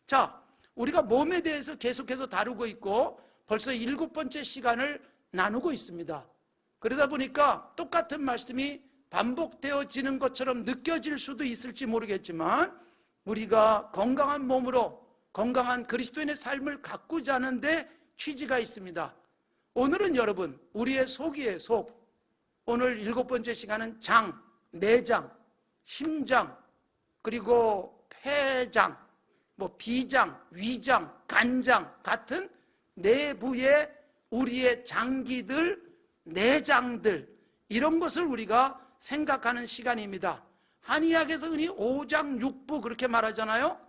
자, 우리가 몸에 대해서 계속해서 다루고 있고 벌써 7번째 시간을 나누고 있습니다. 그러다 보니까 똑같은 말씀이 반복되어지는 것처럼 느껴질 수도 있을지 모르겠지만 우리가 건강한 몸으로 건강한 그리스도인의 삶을 가꾸자 하는데 취지가 있습니다. 오늘은 여러분, 우리의 속이에요. 속. 오늘 7번째 시간은 장, 내장, 심장, 그리고 폐장, 비장, 위장, 간장 같은 내부의 우리의 장기들, 내장들, 이런 것을 우리가 생각하는 시간입니다. 한의학에서 흔히 오장육부 그렇게 말하잖아요.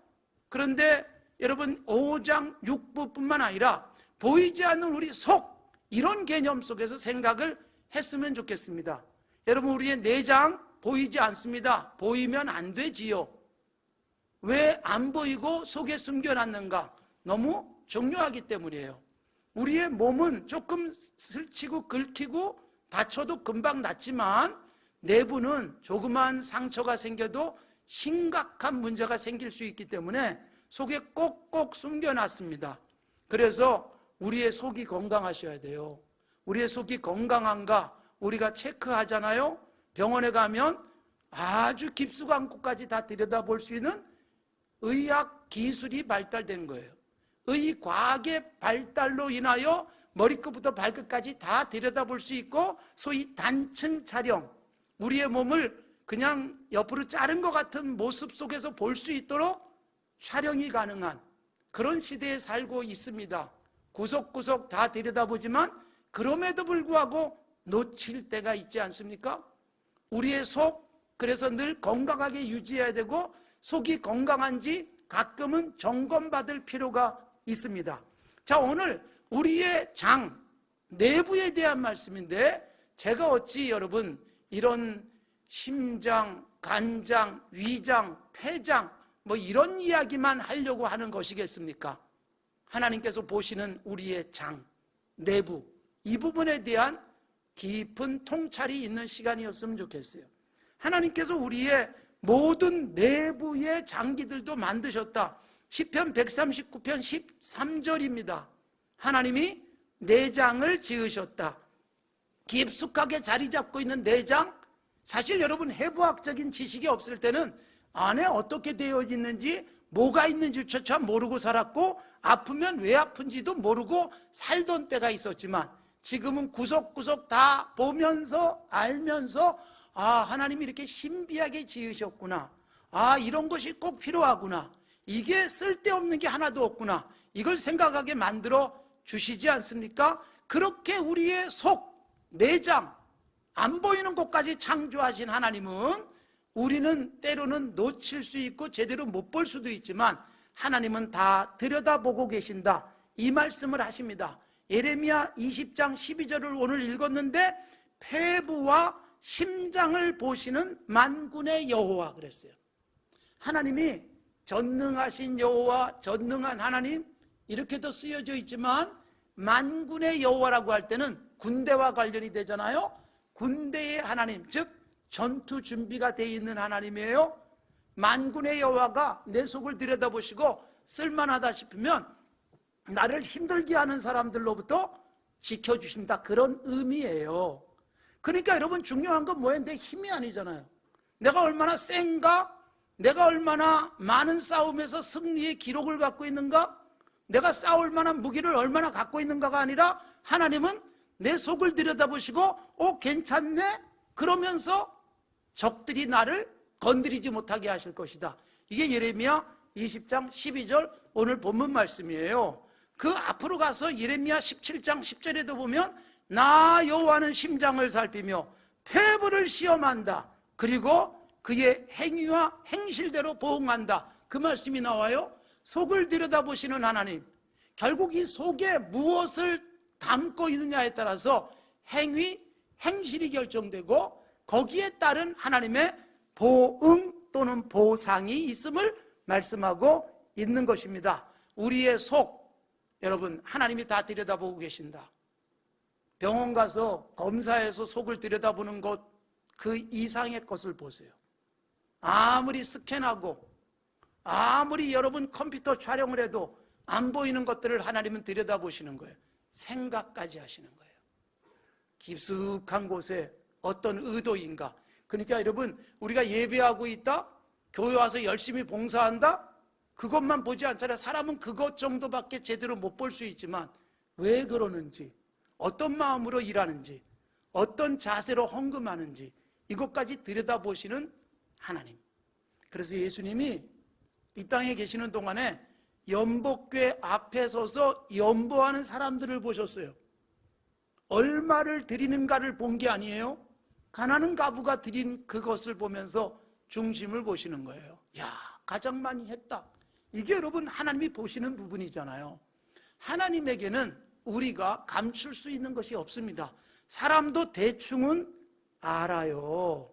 그런데 여러분, 오장육부뿐만 아니라 보이지 않는 우리 속, 이런 개념 속에서 생각을 했으면 좋겠습니다. 여러분, 우리의 내장 보이지 않습니다. 보이면 안 되지요. 왜 안 보이고 속에 숨겨놨는가? 너무 중요하기 때문이에요. 우리의 몸은 조금 슬치고 긁히고 다쳐도 금방 낫지만 내부는 조그만 상처가 생겨도 심각한 문제가 생길 수 있기 때문에 속에 꼭꼭 숨겨놨습니다. 그래서 우리의 속이 건강하셔야 돼요. 우리의 속이 건강한가 우리가 체크하잖아요. 병원에 가면 아주 깊숙한 곳까지 다 들여다볼 수 있는 의학 기술이 발달된 거예요. 의과학의 발달로 인하여 머리끝부터 발끝까지 다 들여다볼 수 있고 소위 단층 촬영, 우리의 몸을 그냥 옆으로 자른 것 같은 모습 속에서 볼 수 있도록 촬영이 가능한 그런 시대에 살고 있습니다. 구석구석 다 들여다보지만 그럼에도 불구하고 놓칠 때가 있지 않습니까? 우리의 속, 그래서 늘 건강하게 유지해야 되고 속이 건강한지 가끔은 점검받을 필요가 있습니다. 자, 오늘 우리의 장, 내부에 대한 말씀인데 제가 어찌 여러분 이런 심장, 간장, 위장, 폐장 이런 이야기만 하려고 하는 것이겠습니까? 하나님께서 보시는 우리의 장, 내부, 이 부분에 대한 깊은 통찰이 있는 시간이었으면 좋겠어요. 하나님께서 우리의 모든 내부의 장기들도 만드셨다. 시편 139편 13절입니다. 하나님이 내장을 지으셨다. 깊숙하게 자리 잡고 있는 내장, 사실 여러분 해부학적인 지식이 없을 때는 안에 어떻게 되어 있는지 뭐가 있는지조차 모르고 살았고 아프면 왜 아픈지도 모르고 살던 때가 있었지만 지금은 구석구석 다 보면서 알면서 하나님이 이렇게 신비하게 지으셨구나, 이런 것이 꼭 필요하구나, 이게 쓸데없는 게 하나도 없구나, 이걸 생각하게 만들어 주시지 않습니까? 그렇게 우리의 속, 내장, 안 보이는 곳까지 창조하신 하나님은 우리는 때로는 놓칠 수 있고 제대로 못 볼 수도 있지만 하나님은 다 들여다보고 계신다, 이 말씀을 하십니다. 예레미야 20장 12절을 오늘 읽었는데 폐부와 심장을 보시는 만군의 여호와 그랬어요. 하나님이 전능하신 여호와, 전능한 하나님, 이렇게도 쓰여져 있지만 만군의 여호와라고 할 때는 군대와 관련이 되잖아요. 군대의 하나님, 즉 전투 준비가 되어 있는 하나님이에요. 만군의 여호와가 내 속을 들여다보시고 쓸만하다 싶으면 나를 힘들게 하는 사람들로부터 지켜주신다, 그런 의미예요. 그러니까 여러분 중요한 건 뭐예요? 내 힘이 아니잖아요. 내가 얼마나 센가? 내가 얼마나 많은 싸움에서 승리의 기록을 갖고 있는가? 내가 싸울 만한 무기를 얼마나 갖고 있는가가 아니라 하나님은 내 속을 들여다보시고 괜찮네? 그러면서 적들이 나를 건드리지 못하게 하실 것이다. 이게 예레미야 20장 12절 오늘 본문 말씀이에요. 그 앞으로 가서 예레미야 17장 10절에도 보면 나 여호와는 심장을 살피며 폐부를 시험한다. 그리고 그의 행위와 행실대로 보응한다. 그 말씀이 나와요. 속을 들여다보시는 하나님, 결국 이 속에 무엇을 담고 있느냐에 따라서 행위, 행실이 결정되고 거기에 따른 하나님의 보응 또는 보상이 있음을 말씀하고 있는 것입니다. 우리의 속, 여러분 하나님이 다 들여다보고 계신다. 병원 가서 검사해서 속을 들여다보는 것 그 이상의 것을 보세요. 아무리 스캔하고 아무리 여러분 컴퓨터 촬영을 해도 안 보이는 것들을 하나님은 들여다보시는 거예요. 생각까지 하시는 거예요. 깊숙한 곳에 어떤 의도인가. 그러니까 여러분, 우리가 예배하고 있다, 교회 와서 열심히 봉사한다, 그것만 보지 않잖아요. 사람은 그것 정도밖에 제대로 못 볼 수 있지만 왜 그러는지, 어떤 마음으로 일하는지, 어떤 자세로 헌금하는지, 이것까지 들여다보시는 하나님. 그래서 예수님이 이 땅에 계시는 동안에 연복궤 앞에 서서 연보하는 사람들을 보셨어요. 얼마를 드리는가를 본 게 아니에요. 가난한 과부가 드린 그것을 보면서 중심을 보시는 거예요. 야, 가장 많이 했다. 이게 여러분 하나님이 보시는 부분이잖아요. 하나님에게는 우리가 감출 수 있는 것이 없습니다. 사람도 대충은 알아요.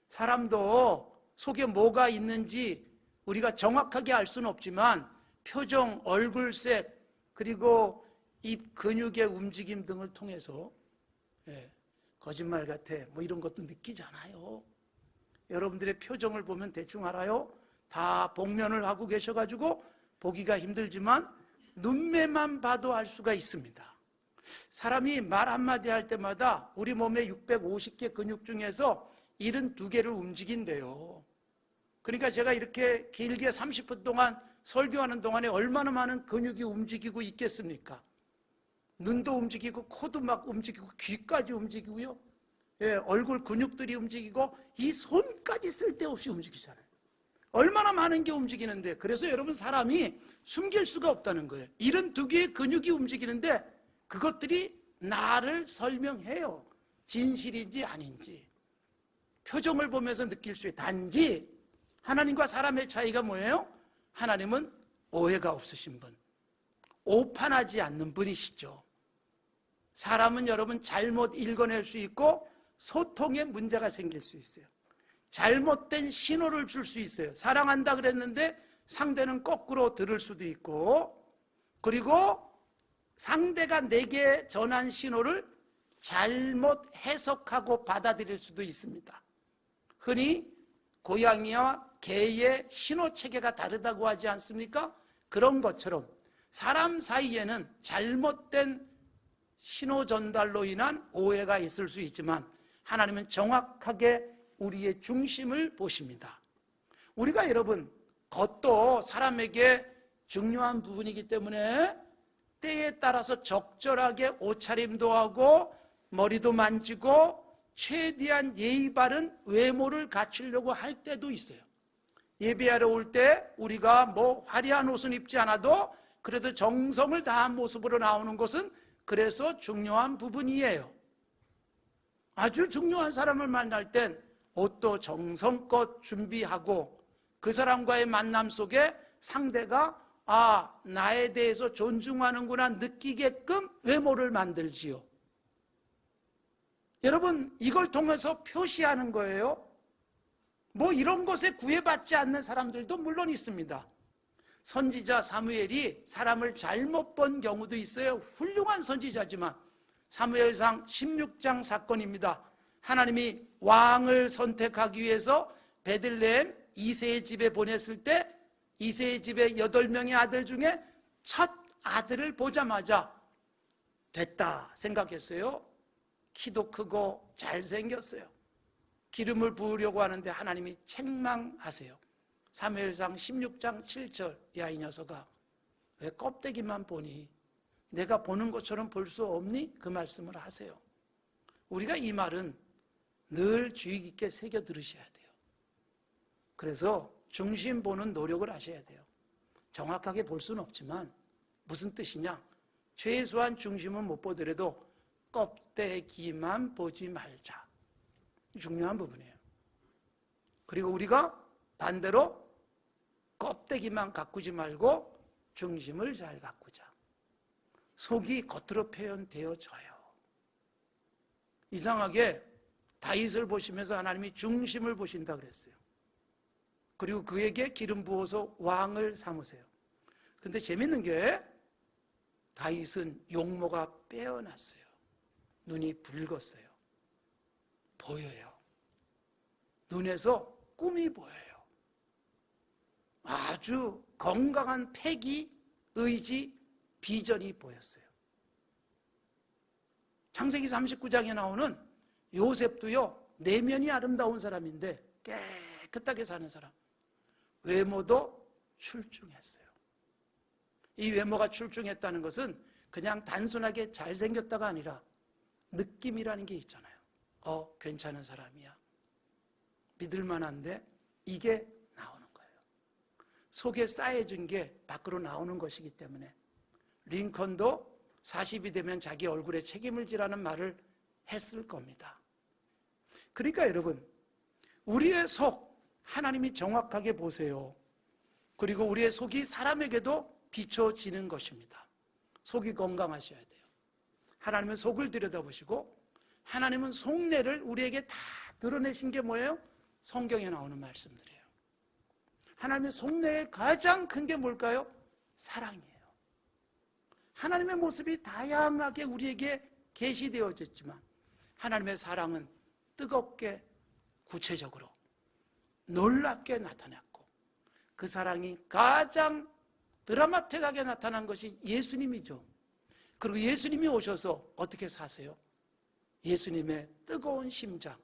사람도 속에 뭐가 있는지 우리가 정확하게 알 수는 없지만 표정, 얼굴색, 그리고 입 근육의 움직임 등을 통해서 거짓말 같아 뭐 이런 것도 느끼잖아요. 여러분들의 표정을 보면 대충 알아요. 다 복면을 하고 계셔가지고 보기가 힘들지만 눈매만 봐도 알 수가 있습니다. 사람이 말 한마디 할 때마다 우리 몸의 650개 근육 중에서 72개를 움직인대요. 그러니까 제가 이렇게 길게 30분 동안 설교하는 동안에 얼마나 많은 근육이 움직이고 있겠습니까? 눈도 움직이고 코도 막 움직이고 귀까지 움직이고요. 얼굴 근육들이 움직이고 이 손까지 쓸데없이 움직이잖아요. 얼마나 많은 게 움직이는데, 그래서 여러분 사람이 숨길 수가 없다는 거예요. 72개의 근육이 움직이는데 그것들이 나를 설명해요. 진실인지 아닌지. 표정을 보면서 느낄 수 있어요. 단지 하나님과 사람의 차이가 뭐예요? 하나님은 오해가 없으신 분, 오판하지 않는 분이시죠. 사람은 여러분 잘못 읽어낼 수 있고 소통에 문제가 생길 수 있어요. 잘못된 신호를 줄 수 있어요. 사랑한다 그랬는데 상대는 거꾸로 들을 수도 있고, 그리고 상대가 내게 전한 신호를 잘못 해석하고 받아들일 수도 있습니다. 흔히 고양이와 개의 신호 체계가 다르다고 하지 않습니까? 그런 것처럼 사람 사이에는 잘못된 신호 전달로 인한 오해가 있을 수 있지만 하나님은 정확하게 우리의 중심을 보십니다. 우리가 여러분 겉도 사람에게 중요한 부분이기 때문에 때에 따라서 적절하게 옷차림도 하고 머리도 만지고 최대한 예의 바른 외모를 갖추려고 할 때도 있어요. 예배하러 올 때 우리가 뭐 화려한 옷은 입지 않아도 그래도 정성을 다한 모습으로 나오는 것은 그래서 중요한 부분이에요. 아주 중요한 사람을 만날 땐 옷도 정성껏 준비하고 그 사람과의 만남 속에 상대가 나에 대해서 존중하는구나 느끼게끔 외모를 만들지요. 여러분 이걸 통해서 표시하는 거예요. 뭐 이런 것에 구애받지 않는 사람들도 물론 있습니다. 선지자 사무엘이 사람을 잘못 본 경우도 있어요. 훌륭한 선지자지만 사무엘상 16장 사건입니다. 하나님이 왕을 선택하기 위해서 베들레헴 이새의 집에 보냈을 때 이새의 집의 8명의 아들 중에 첫 아들을 보자마자 됐다 생각했어요. 키도 크고 잘생겼어요. 기름을 부으려고 하는데 하나님이 책망하세요. 사무엘상 16장 7절 야 이 녀석아 왜 껍데기만 보니 내가 보는 것처럼 볼 수 없니? 그 말씀을 하세요. 우리가 이 말은 늘 주의 깊게 새겨 들으셔야 돼요. 그래서 중심 보는 노력을 하셔야 돼요. 정확하게 볼 수는 없지만 무슨 뜻이냐? 최소한 중심은 못 보더라도 껍데기만 보지 말자. 중요한 부분이에요. 그리고 우리가 반대로 껍데기만 가꾸지 말고 중심을 잘 가꾸자. 속이 겉으로 표현되어져요. 이상하게 다윗을 보시면서 하나님이 중심을 보신다 그랬어요. 그리고 그에게 기름 부어서 왕을 삼으세요. 근데 재밌는 게 다윗은 용모가 빼어났어요. 눈이 붉었어요. 보여요. 눈에서 꿈이 보여요. 아주 건강한 패기, 의지, 비전이 보였어요. 창세기 39장에 나오는 요셉도요, 내면이 아름다운 사람인데 깨끗하게 사는 사람, 외모도 출중했어요. 이 외모가 출중했다는 것은 그냥 단순하게 잘생겼다가 아니라 느낌이라는 게 있잖아요. 괜찮은 사람이야, 믿을만한데, 이게 나오는 거예요. 속에 쌓여준 게 밖으로 나오는 것이기 때문에 링컨도 40이 되면 자기 얼굴에 책임을 지라는 말을 했을 겁니다. 그러니까 여러분, 우리의 속 하나님이 정확하게 보세요. 그리고 우리의 속이 사람에게도 비춰지는 것입니다. 속이 건강하셔야 돼요. 하나님은 속을 들여다보시고, 하나님은 속내를 우리에게 다 드러내신 게 뭐예요? 성경에 나오는 말씀들이에요. 하나님의 속내의 가장 큰 게 뭘까요? 사랑이에요. 하나님의 모습이 다양하게 우리에게 계시되어졌지만 하나님의 사랑은 뜨겁게, 구체적으로, 놀랍게 나타났고, 그 사랑이 가장 드라마틱하게 나타난 것이 예수님이죠. 그리고 예수님이 오셔서 어떻게 사세요? 예수님의 뜨거운 심장.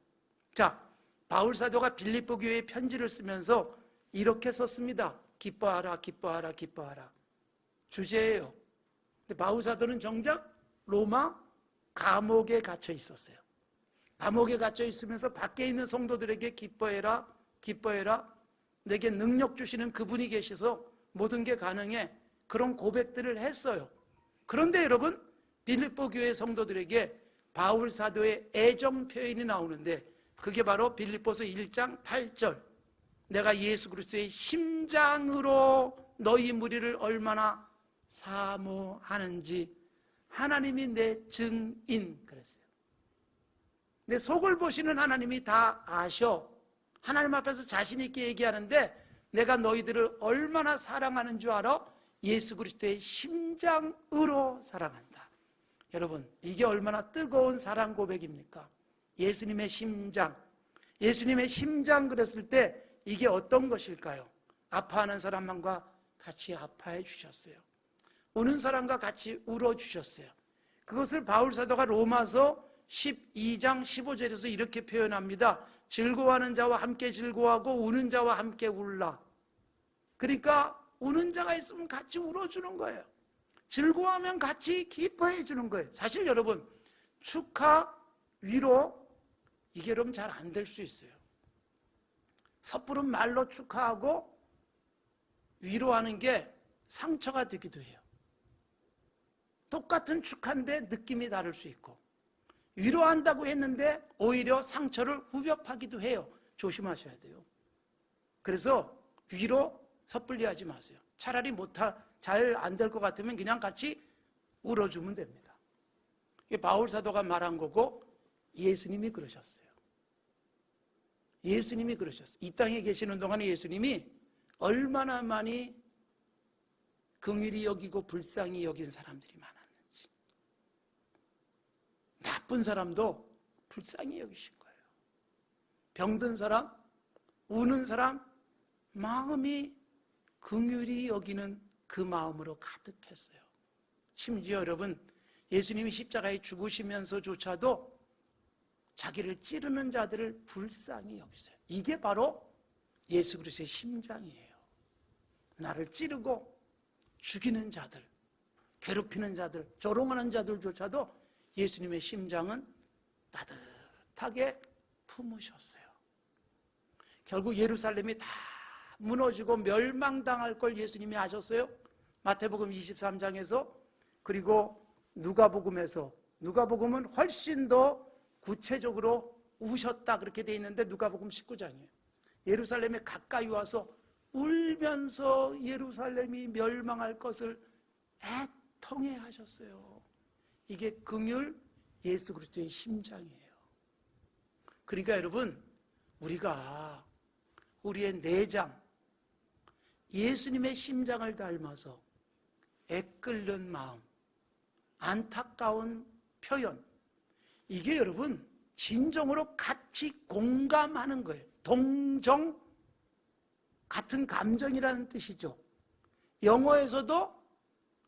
자, 바울 사도가 빌립보 교회에 편지를 쓰면서 이렇게 썼습니다. 기뻐하라, 기뻐하라, 기뻐하라. 주제예요. 근데 바울 사도는 정작 로마 감옥에 갇혀 있었어요. 감옥에 갇혀 있으면서 밖에 있는 성도들에게 기뻐해라, 기뻐해라, 내게 능력 주시는 그분이 계셔서 모든 게 가능해, 그런 고백들을 했어요. 그런데 여러분, 빌립보 교회 성도들에게 바울 사도의 애정 표현이 나오는데, 그게 바로 빌립보서 1장 8절, 내가 예수 그리스도의 심장으로 너희 무리를 얼마나 사모하는지 하나님이 내 증인, 그랬어요. 내 속을 보시는 하나님이 다 아셔. 하나님 앞에서 자신 있게 얘기하는데, 내가 너희들을 얼마나 사랑하는 줄 알아? 예수 그리스도의 심장으로 사랑한다. 여러분, 이게 얼마나 뜨거운 사랑 고백입니까? 예수님의 심장. 예수님의 심장 그랬을 때 이게 어떤 것일까요? 아파하는 사람만과 같이 아파해 주셨어요. 우는 사람과 같이 울어 주셨어요. 그것을 바울 사도가 로마서 12장 15절에서 이렇게 표현합니다. 즐거워하는 자와 함께 즐거워하고 우는 자와 함께 울라. 그러니까 우는 자가 있으면 같이 울어주는 거예요. 즐거워하면 같이 기뻐해 주는 거예요. 사실 여러분, 축하, 위로, 이게 여러분 잘 안 될 수 있어요. 섣부른 말로 축하하고 위로하는 게 상처가 되기도 해요. 똑같은 축하인데 느낌이 다를 수 있고, 위로한다고 했는데 오히려 상처를 후벼파기도 해요. 조심하셔야 돼요. 그래서 위로 섣불리 하지 마세요. 차라리 잘 안 될 것 같으면 그냥 같이 울어주면 됩니다. 이게 바울 사도가 말한 거고, 예수님이 그러셨어요. 예수님이 그러셨어요. 이 땅에 계시는 동안에 예수님이 얼마나 많이 긍휼히 여기고 불쌍히 여긴 사람들이 많았는지. 나쁜 사람도 불쌍히 여기신 거예요. 병든 사람, 우는 사람, 마음이 긍휼히 여기는 그 마음으로 가득했어요. 심지어 여러분, 예수님이 십자가에 죽으시면서조차도 자기를 찌르는 자들을 불쌍히 여기세요. 이게 바로 예수 그리스도의 심장이에요. 나를 찌르고 죽이는 자들, 괴롭히는 자들, 조롱하는 자들조차도 예수님의 심장은 따뜻하게 품으셨어요. 결국 예루살렘이 다 무너지고 멸망당할 걸 예수님이 아셨어요. 마태복음 23장에서, 그리고 누가복음에서, 누가복음은 훨씬 더 구체적으로 우셨다 그렇게 돼 있는데, 누가복음 19장이에요. 예루살렘에 가까이 와서 울면서 예루살렘이 멸망할 것을 애통해 하셨어요. 이게 긍휼, 예수 그리스도의 심장이에요. 그러니까 여러분, 우리가 우리의 내장, 예수님의 심장을 닮아서 애끓는 마음, 안타까운 표현, 이게 여러분 진정으로 같이 공감하는 거예요. 동정 같은 감정이라는 뜻이죠. 영어에서도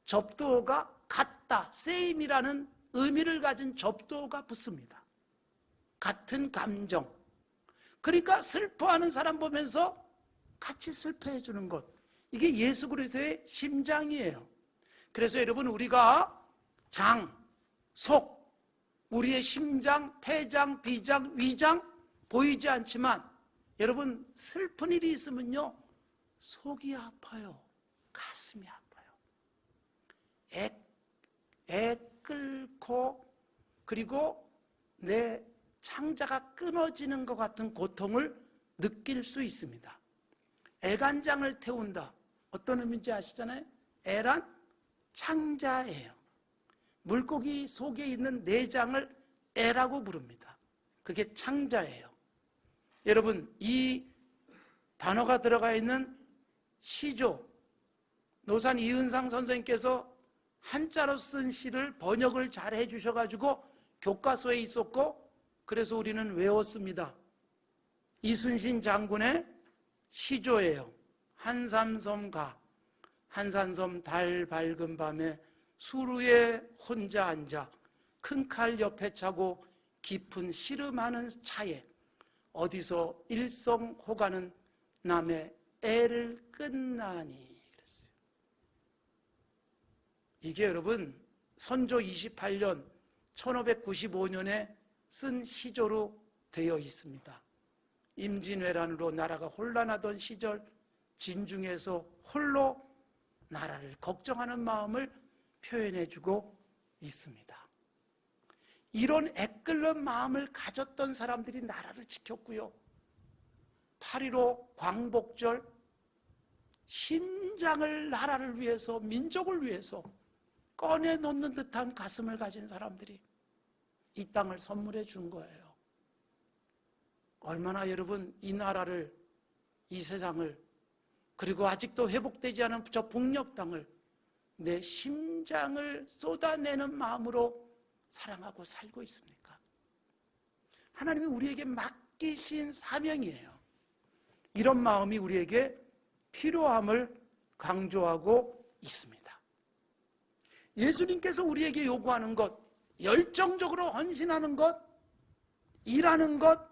접두어가 같다, same이라는 의미를 가진 접두어가 붙습니다. 같은 감정. 그러니까 슬퍼하는 사람 보면서 같이 슬퍼해 주는 것. 이게 예수 그리스도의 심장이에요. 그래서 여러분, 우리가 장, 속, 우리의 심장, 폐장, 비장, 위장 보이지 않지만 여러분, 슬픈 일이 있으면요 속이 아파요. 가슴이 아파요. 애 끓고, 그리고 내 창자가 끊어지는 것 같은 고통을 느낄 수 있습니다. 애간장을 태운다. 어떤 의미인지 아시잖아요? 애란 창자예요. 물고기 속에 있는 내장을 애라고 부릅니다. 그게 창자예요. 여러분, 이 단어가 들어가 있는 시조, 노산 이은상 선생님께서 한자로 쓴 시를 번역을 잘 해주셔가지고 교과서에 있었고, 그래서 우리는 외웠습니다. 이순신 장군의 시조예요. 한삼섬 가, 한산섬 달 밝은 밤에 수루에 혼자 앉아 큰 칼 옆에 차고 깊은 시름하는 차에 어디서 일성호가는 남의 애를 끝나니 그랬어요. 이게 여러분 선조 28년 1595년에 쓴 시조로 되어 있습니다. 임진왜란으로 나라가 혼란하던 시절 진중에서 홀로 나라를 걱정하는 마음을 표현해주고 있습니다. 이런 애끓는 마음을 가졌던 사람들이 나라를 지켰고요. 8.15 광복절 심장을 나라를 위해서, 민족을 위해서 꺼내놓는 듯한 가슴을 가진 사람들이 이 땅을 선물해 준 거예요. 얼마나 여러분 이 나라를, 이 세상을, 그리고 아직도 회복되지 않은 저 북녘 땅을 내 심장을 쏟아내는 마음으로 사랑하고 살고 있습니까? 하나님이 우리에게 맡기신 사명이에요. 이런 마음이 우리에게 필요함을 강조하고 있습니다. 예수님께서 우리에게 요구하는 것, 열정적으로 헌신하는 것, 일하는 것,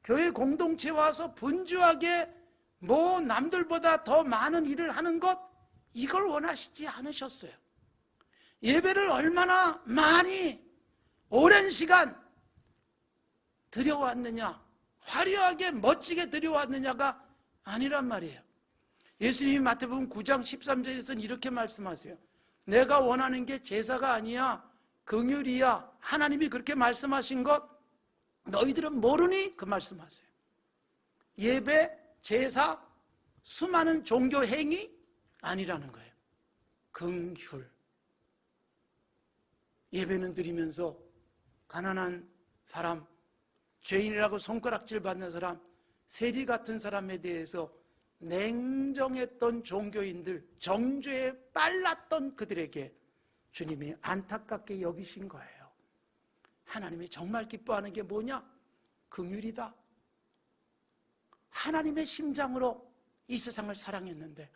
교회 공동체에 와서 분주하게 남들보다 더 많은 일을 하는 것, 이걸 원하시지 않으셨어요. 예배를 얼마나 많이 오랜 시간 드려왔느냐, 화려하게 멋지게 드려왔느냐가 아니란 말이에요. 예수님이 마태복음 9장 13절에서는 이렇게 말씀하세요. 내가 원하는 게 제사가 아니야, 긍휼이야. 하나님이 그렇게 말씀하신 것 너희들은 모르니? 그 말씀하세요. 예배, 제사, 수많은 종교 행위 아니라는 거예요. 긍휼. 예배는 드리면서 가난한 사람, 죄인이라고 손가락질 받는 사람, 세리 같은 사람에 대해서 냉정했던 종교인들, 정죄에 빨랐던 그들에게 주님이 안타깝게 여기신 거예요. 하나님이 정말 기뻐하는 게 뭐냐? 긍휼이다. 하나님의 심장으로 이 세상을 사랑했는데,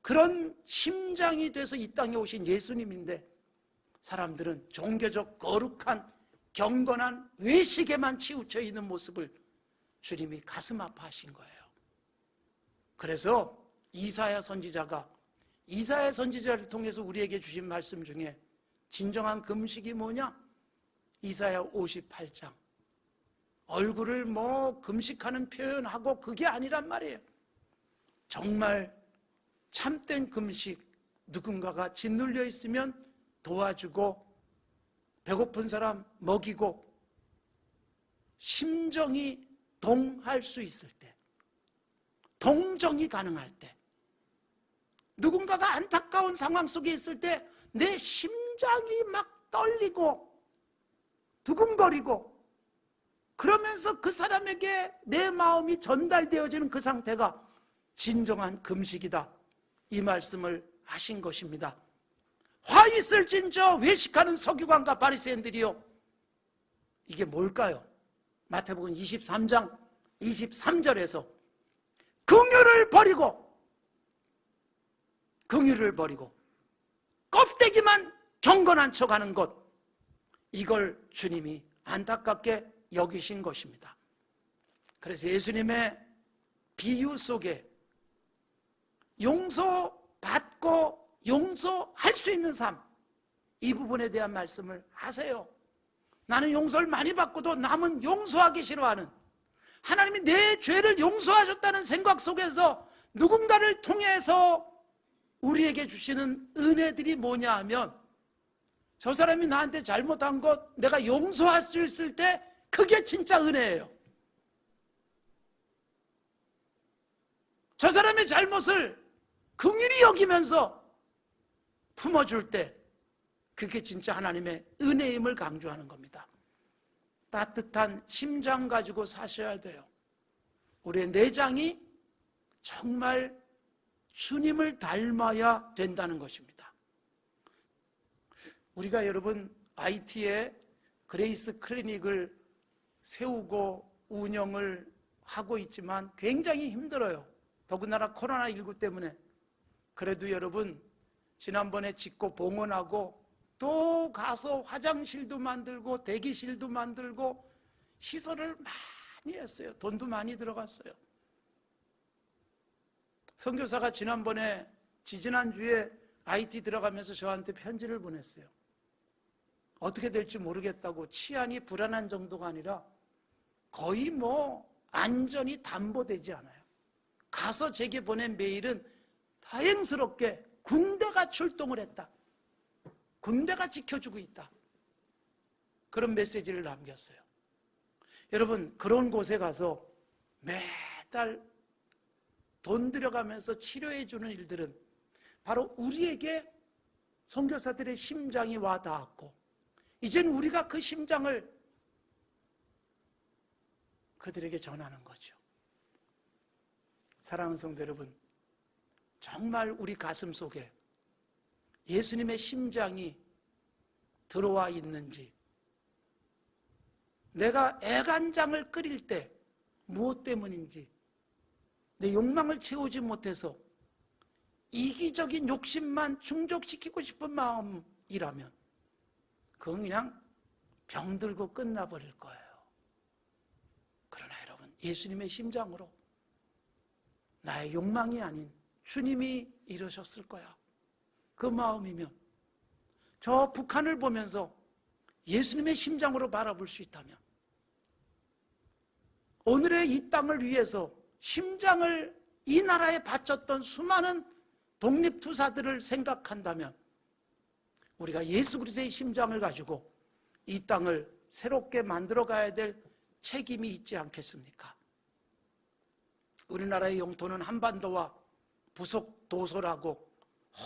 그런 심장이 돼서 이 땅에 오신 예수님인데 사람들은 종교적 거룩한 경건한 외식에만 치우쳐 있는 모습을 주님이 가슴 아파하신 거예요. 그래서 이사야 선지자를 통해서 우리에게 주신 말씀 중에 진정한 금식이 뭐냐? 이사야 58장. 얼굴을 금식하는 표현하고 그게 아니란 말이에요. 정말 참된 금식, 누군가가 짓눌려 있으면 도와주고, 배고픈 사람 먹이고, 심정이 동할 수 있을 때, 동정이 가능할 때, 누군가가 안타까운 상황 속에 있을 때 내 심장이 막 떨리고 두근거리고, 그러면서 그 사람에게 내 마음이 전달되어지는 그 상태가 진정한 금식이다, 이 말씀을 하신 것입니다. 화 있을진저 외식하는 서기관과 바리새인들이요. 이게 뭘까요? 마태복음 23장 23절에서 긍휼을 버리고 껍데기만 경건한 척하는 것, 이걸 주님이 안타깝게 여기신 것입니다. 그래서 예수님의 비유 속에 용서받고 용서할 수 있는 삶, 이 부분에 대한 말씀을 하세요. 나는 용서를 많이 받고도 남은 용서하기 싫어하는, 하나님이 내 죄를 용서하셨다는 생각 속에서 누군가를 통해서 우리에게 주시는 은혜들이 뭐냐 하면, 저 사람이 나한테 잘못한 것 내가 용서할 수 있을 때 그게 진짜 은혜예요. 저 사람의 잘못을 긍휼히 여기면서 품어줄 때 그게 진짜 하나님의 은혜임을 강조하는 겁니다. 따뜻한 심장 가지고 사셔야 돼요. 우리의 내장이 정말 주님을 닮아야 된다는 것입니다. 우리가 여러분 IT에 그레이스 클리닉을 세우고 운영을 하고 있지만 굉장히 힘들어요. 더군다나 코로나19 때문에. 그래도 여러분 지난번에 짓고 봉헌하고 또 가서 화장실도 만들고 대기실도 만들고 시설을 많이 했어요. 돈도 많이 들어갔어요. 선교사가 지난주에 IT 들어가면서 저한테 편지를 보냈어요. 어떻게 될지 모르겠다고. 치안이 불안한 정도가 아니라 거의 안전이 담보되지 않아요. 가서 제게 보낸 메일은 다행스럽게 군대가 출동을 했다, 군대가 지켜주고 있다, 그런 메시지를 남겼어요. 여러분, 그런 곳에 가서 매달 돈 들여가면서 치료해 주는 일들은 바로 우리에게 선교사들의 심장이 와 닿았고, 이제는 우리가 그 심장을 그들에게 전하는 거죠. 사랑하는 성도 여러분, 정말 우리 가슴 속에 예수님의 심장이 들어와 있는지, 내가 애간장을 끓일 때 무엇 때문인지, 내 욕망을 채우지 못해서 이기적인 욕심만 충족시키고 싶은 마음이라면 그건 그냥 병들고 끝나버릴 거예요. 그러나 여러분, 예수님의 심장으로 나의 욕망이 아닌 주님이 이러셨을 거야, 그 마음이면 저 북한을 보면서 예수님의 심장으로 바라볼 수 있다면, 오늘의 이 땅을 위해서 심장을 이 나라에 바쳤던 수많은 독립투사들을 생각한다면 우리가 예수 그리스도의 심장을 가지고 이 땅을 새롭게 만들어 가야 될 책임이 있지 않겠습니까? 우리나라의 영토는 한반도와 부속 도서라고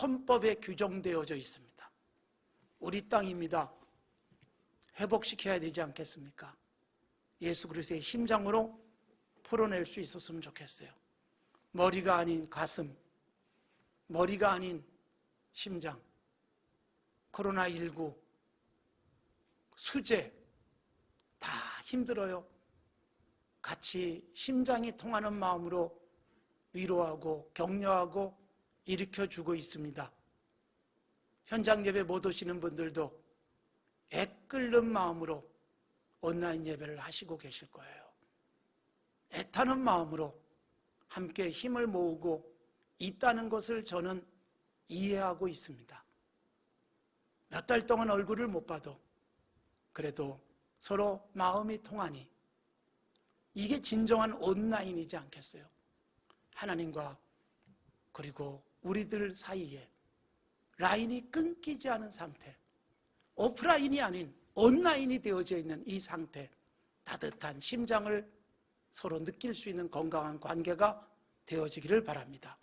헌법에 규정되어져 있습니다. 우리 땅입니다. 회복시켜야 되지 않겠습니까? 예수 그리스도의 심장으로 풀어낼 수 있었으면 좋겠어요. 머리가 아닌 가슴, 머리가 아닌 심장, 코로나19, 수재, 다 힘들어요. 같이 심장이 통하는 마음으로 위로하고 격려하고 일으켜주고 있습니다. 현장 예배 못 오시는 분들도 애끓는 마음으로 온라인 예배를 하시고 계실 거예요. 애타는 마음으로 함께 힘을 모으고 있다는 것을 저는 이해하고 있습니다. 몇 달 동안 얼굴을 못 봐도 그래도 서로 마음이 통하니 이게 진정한 온라인이지 않겠어요? 하나님과 그리고 우리들 사이에 라인이 끊기지 않은 상태, 오프라인이 아닌 온라인이 되어져 있는 이 상태, 따뜻한 심장을 서로 느낄 수 있는 건강한 관계가 되어지기를 바랍니다.